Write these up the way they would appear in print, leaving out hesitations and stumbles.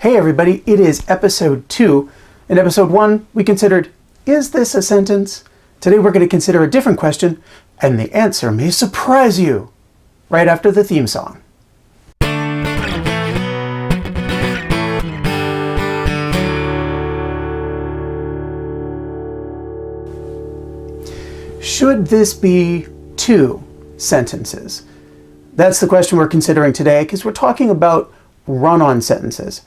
Hey everybody, it is episode 2. In episode 1, we considered, is this a sentence? Today we're going to consider a different question, and the answer may surprise you, right after the theme song. Should this be 2 sentences? That's the question we're considering today, because we're talking about run-on sentences.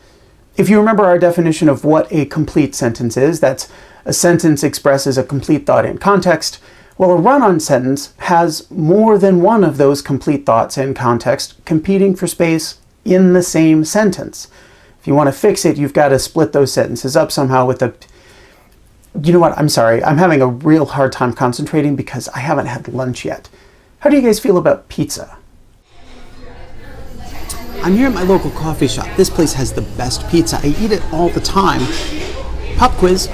If you remember our definition of what a complete sentence is, that's a sentence expresses a complete thought in context. Well, a run-on sentence has more than one of those complete thoughts in context competing for space in the same sentence. If you want to fix it, you've got to split those sentences up somehow with a... You know what? I'm sorry. I'm having a real hard time concentrating because I haven't had lunch yet. How do you guys feel about pizza? I'm here at my local coffee shop. This place has the best pizza. I eat it all the time. Pop quiz.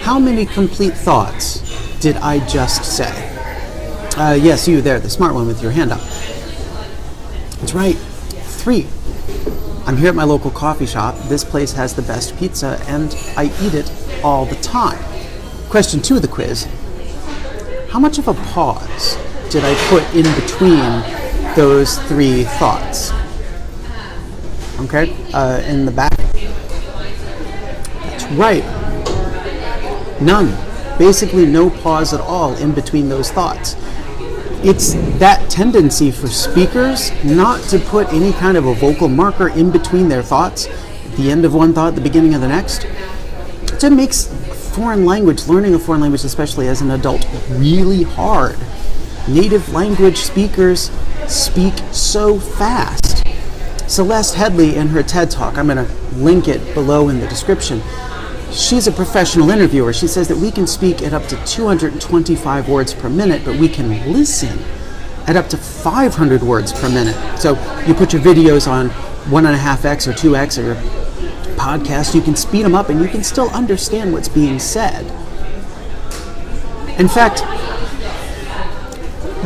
How many complete thoughts did I just say? Yes, you there, the smart one with your hand up. That's right, 3. I'm here at my local coffee shop. This place has the best pizza, and I eat it all the time. Question 2 of the quiz. How much of a pause did I put in between those 3 thoughts? Okay, in the back. That's right. None. Basically no pause at all in between those thoughts. It's that tendency for speakers not to put any kind of a vocal marker in between their thoughts, at the end of one thought, the beginning of the next. It makes learning a foreign language, especially as an adult, really hard. Native language speakers speak so fast. Celeste Headlee in her TED Talk, I'm going to link it below in the description. She's a professional interviewer. She says that we can speak at up to 225 words per minute, but we can listen at up to 500 words per minute. So you put your videos on 1.5x or 2x or your podcast, you can speed them up and you can still understand what's being said. In fact,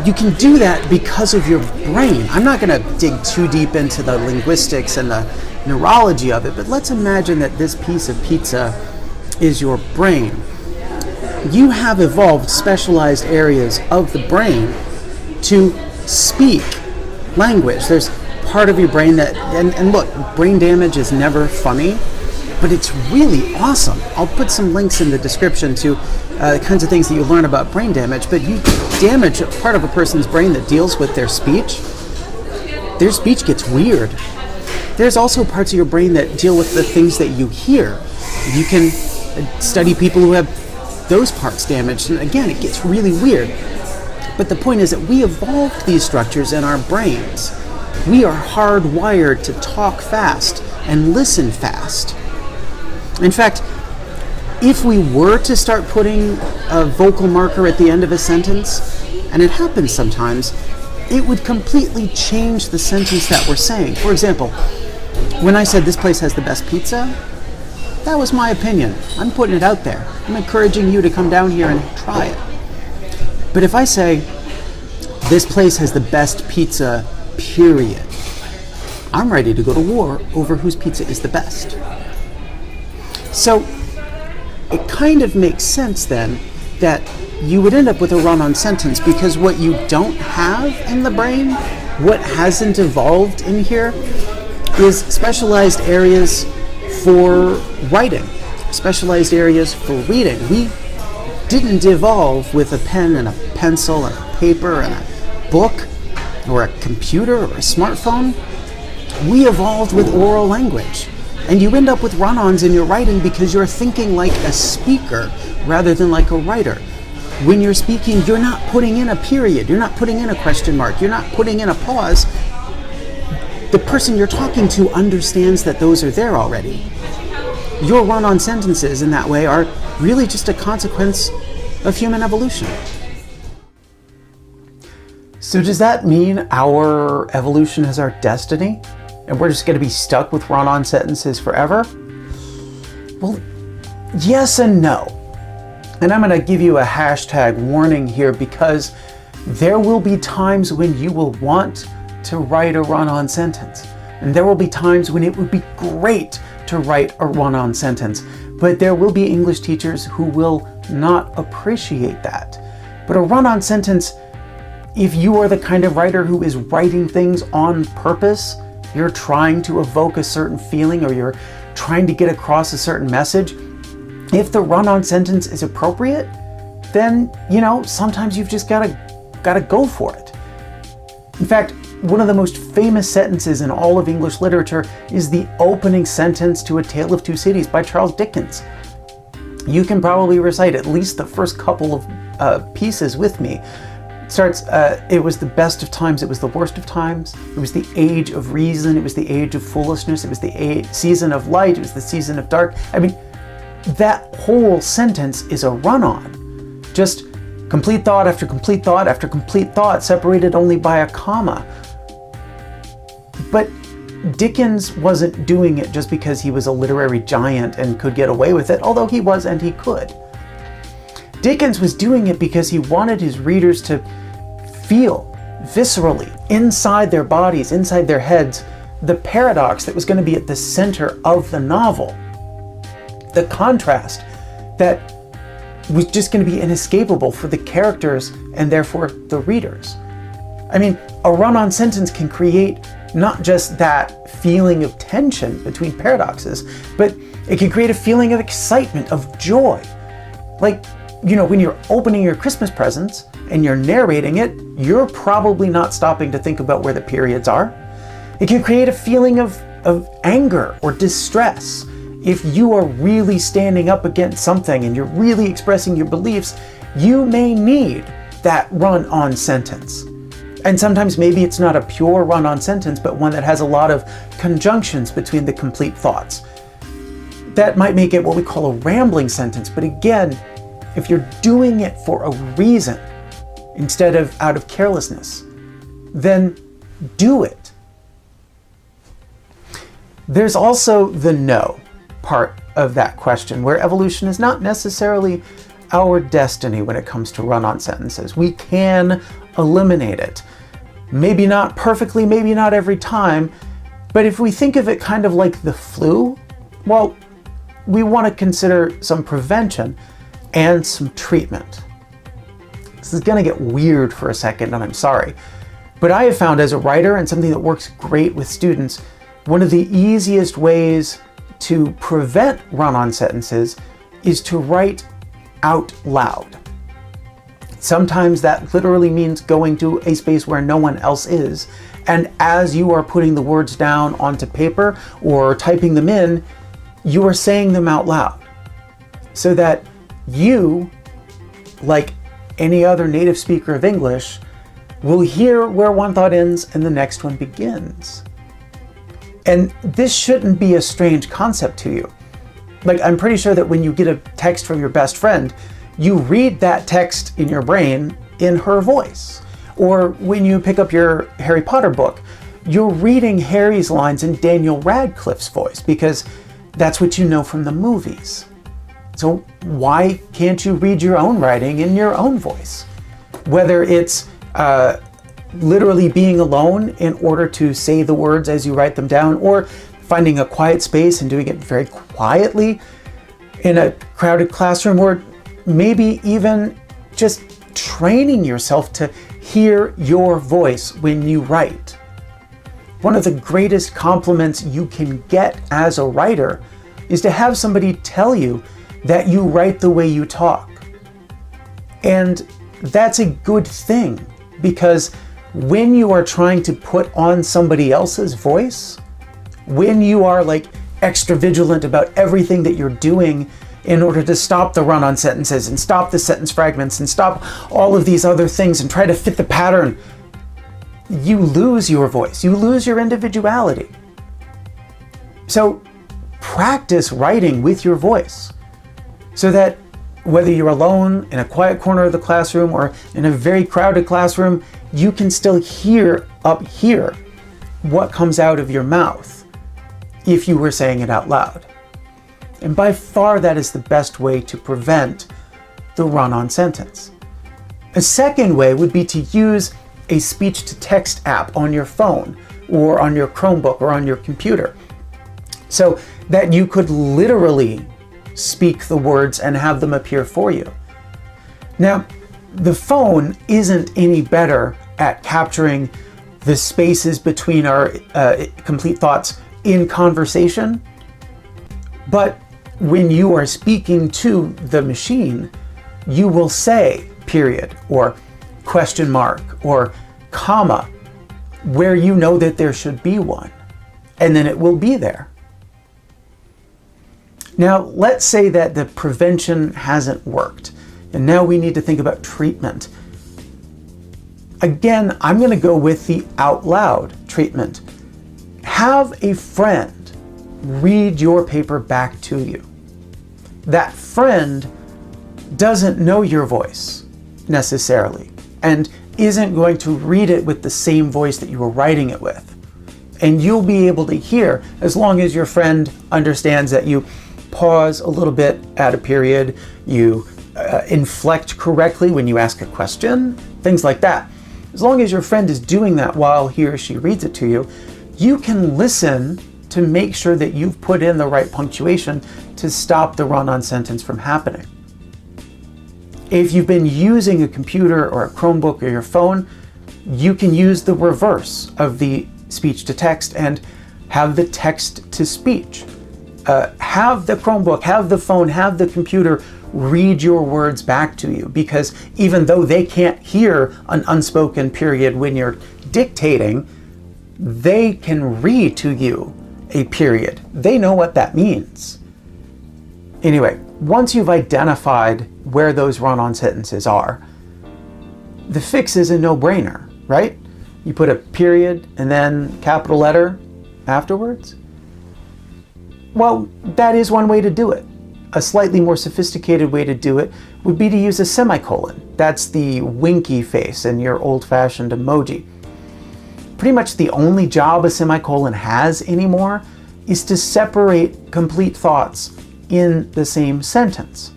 you can do that because of your brain. I'm not going to dig too deep into the linguistics and the neurology of it, but let's imagine that this piece of pizza is your brain. You have evolved specialized areas of the brain to speak language. There's part of your brain that, and look, brain damage is never funny, but it's really awesome. I'll put some links in the description to the kinds of things that you learn about brain damage, but you damage a part of a person's brain that deals with their speech gets weird. There's also parts of your brain that deal with the things that you hear. You can study people who have those parts damaged, and again, it gets really weird. But the point is that we evolved these structures in our brains. We are hardwired to talk fast and listen fast. In fact, if we were to start putting a vocal marker at the end of a sentence, and it happens sometimes, it would completely change the sentence that we're saying. For example, when I said this place has the best pizza, that was my opinion. I'm putting it out there. I'm encouraging you to come down here and try it. But if I say, this place has the best pizza, period, I'm ready to go to war over whose pizza is the best. So it kind of makes sense then that you would end up with a run-on sentence, because what you don't have in the brain, what hasn't evolved in here, is specialized areas for writing, specialized areas for reading. We didn't evolve with a pen and a pencil and a paper and a book or a computer or a smartphone. We evolved with oral language. And you end up with run-ons in your writing because you're thinking like a speaker rather than like a writer. When you're speaking, you're not putting in a period, you're not putting in a question mark, you're not putting in a pause. The person you're talking to understands that those are there already. Your run-on sentences in that way are really just a consequence of human evolution. So does that mean our evolution is our destiny? And we're just going to be stuck with run-on sentences forever? Well, yes and no. And I'm going to give you a hashtag warning here, because there will be times when you will want to write a run-on sentence. And there will be times when it would be great to write a run-on sentence, but there will be English teachers who will not appreciate that. But a run-on sentence, if you are the kind of writer who is writing things on purpose, you're trying to evoke a certain feeling or you're trying to get across a certain message, if the run-on sentence is appropriate, then, sometimes you've just gotta go for it. In fact, one of the most famous sentences in all of English literature is the opening sentence to A Tale of Two Cities by Charles Dickens. You can probably recite at least the first couple of pieces with me. It starts, it was the best of times, it was the worst of times, it was the age of reason, it was the age of foolishness, it was the season of light, it was the season of dark. I mean, that whole sentence is a run-on. Just complete thought after complete thought after complete thought, separated only by a comma. But Dickens wasn't doing it just because he was a literary giant and could get away with it, although he was and he could. Dickens was doing it because he wanted his readers to feel viscerally, inside their bodies, inside their heads, the paradox that was going to be at the center of the novel. The contrast that was just going to be inescapable for the characters and therefore the readers. I mean, a run-on sentence can create not just that feeling of tension between paradoxes, but it can create a feeling of excitement, of joy. Like, when you're opening your Christmas presents and you're narrating it, you're probably not stopping to think about where the periods are. It can create a feeling of anger or distress. If you are really standing up against something and you're really expressing your beliefs, you may need that run-on sentence. And sometimes maybe it's not a pure run-on sentence, but one that has a lot of conjunctions between the complete thoughts. That might make it what we call a rambling sentence, but again, if you're doing it for a reason instead of out of carelessness, then do it. There's also the no part of that question, where evolution is not necessarily our destiny when it comes to run-on sentences. We can eliminate it. Maybe not perfectly, maybe not every time, but if we think of it kind of like the flu, well, we want to consider some prevention and some treatment. This is going to get weird for a second, and I'm sorry, but I have found as a writer, and something that works great with students, one of the easiest ways to prevent run-on sentences is to write out loud. Sometimes that literally means going to a space where no one else is, and as you are putting the words down onto paper or typing them in, you are saying them out loud, so that you, like any other native speaker of English, will hear where one thought ends and the next one begins. And this shouldn't be a strange concept to you. Like, I'm pretty sure that when you get a text from your best friend, you read that text in your brain in her voice. Or when you pick up your Harry Potter book, you're reading Harry's lines in Daniel Radcliffe's voice because that's what you know from the movies. So why can't you read your own writing in your own voice? Whether it's literally being alone in order to say the words as you write them down, or finding a quiet space and doing it very quietly in a crowded classroom, or maybe even just training yourself to hear your voice when you write. One of the greatest compliments you can get as a writer is to have somebody tell you that you write the way you talk. And that's a good thing, because when you are trying to put on somebody else's voice, when you are like extra vigilant about everything that you're doing in order to stop the run-on sentences and stop the sentence fragments and stop all of these other things and try to fit the pattern, you lose your voice, you lose your individuality. So practice writing with your voice, so that whether you're alone in a quiet corner of the classroom or in a very crowded classroom, you can still hear up here what comes out of your mouth if you were saying it out loud. And by far, that is the best way to prevent the run-on sentence. A second way would be to use a speech-to-text app on your phone or on your Chromebook or on your computer, so that you could literally speak the words and have them appear for you. Now, the phone isn't any better at capturing the spaces between our complete thoughts in conversation, but when you are speaking to the machine, you will say period or question mark or comma where you know that there should be one, and then it will be there. Now, let's say that the prevention hasn't worked, and now we need to think about treatment. Again, I'm going to go with the out loud treatment. Have a friend read your paper back to you. That friend doesn't know your voice necessarily and isn't going to read it with the same voice that you were writing it with. And you'll be able to hear, as long as your friend understands that you pause a little bit at a period, you inflect correctly when you ask a question, things like that. As long as your friend is doing that while he or she reads it to you, you can listen to make sure that you've put in the right punctuation to stop the run-on sentence from happening. If you've been using a computer or a Chromebook or your phone, you can use the reverse of the speech to text and have the text to speech. Have the Chromebook, have the phone, have the computer read your words back to you, because even though they can't hear an unspoken period when you're dictating, they can read to you a period. They know what that means. Anyway, once you've identified where those run-on sentences are, the fix is a no-brainer, right? You put a period and then capital letter afterwards. Well, that is one way to do it. A slightly more sophisticated way to do it would be to use a semicolon. That's the winky face in your old-fashioned emoji. Pretty much the only job a semicolon has anymore is to separate complete thoughts in the same sentence.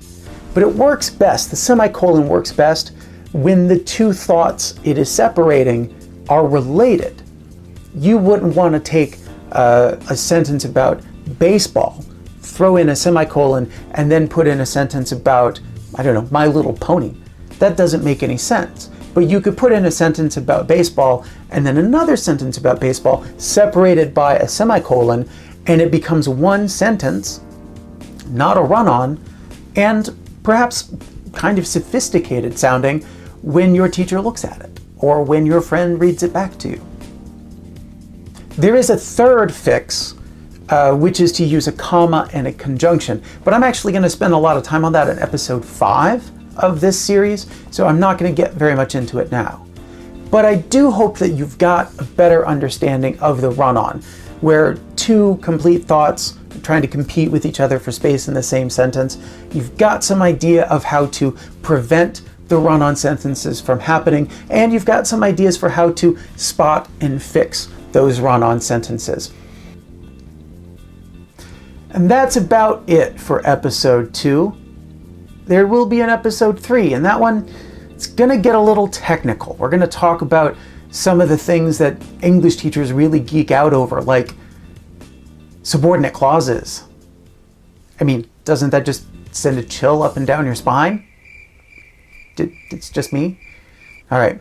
But it works best, the semicolon works best when the two thoughts it is separating are related. You wouldn't want to take a sentence about baseball, throw in a semicolon, and then put in a sentence about, I don't know, My Little Pony. That doesn't make any sense. But you could put in a sentence about baseball and then another sentence about baseball separated by a semicolon, and it becomes one sentence, not a run-on, and perhaps kind of sophisticated sounding when your teacher looks at it or when your friend reads it back to you. There is a third fix, which is to use a comma and a conjunction, but I'm actually going to spend a lot of time on that in episode 5 of this series, so I'm not going to get very much into it now. But I do hope that you've got a better understanding of the run-on, where two complete thoughts are trying to compete with each other for space in the same sentence. You've got some idea of how to prevent the run-on sentences from happening, and you've got some ideas for how to spot and fix those run-on sentences. And that's about it for episode 2. There will be an episode 3, and that one, it's gonna get a little technical. We're gonna talk about some of the things that English teachers really geek out over, like subordinate clauses. I mean, doesn't that just send a chill up and down your spine? It's just me? All right.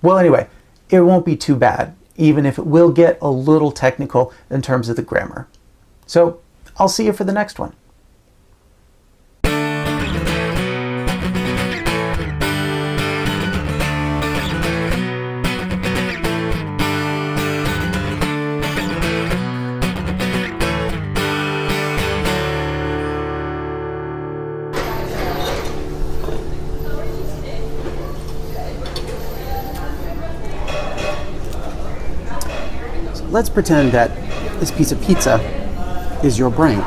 Well, anyway, it won't be too bad, even if it will get a little technical in terms of the grammar. So I'll see you for the next one. Let's pretend that this piece of pizza is your brain.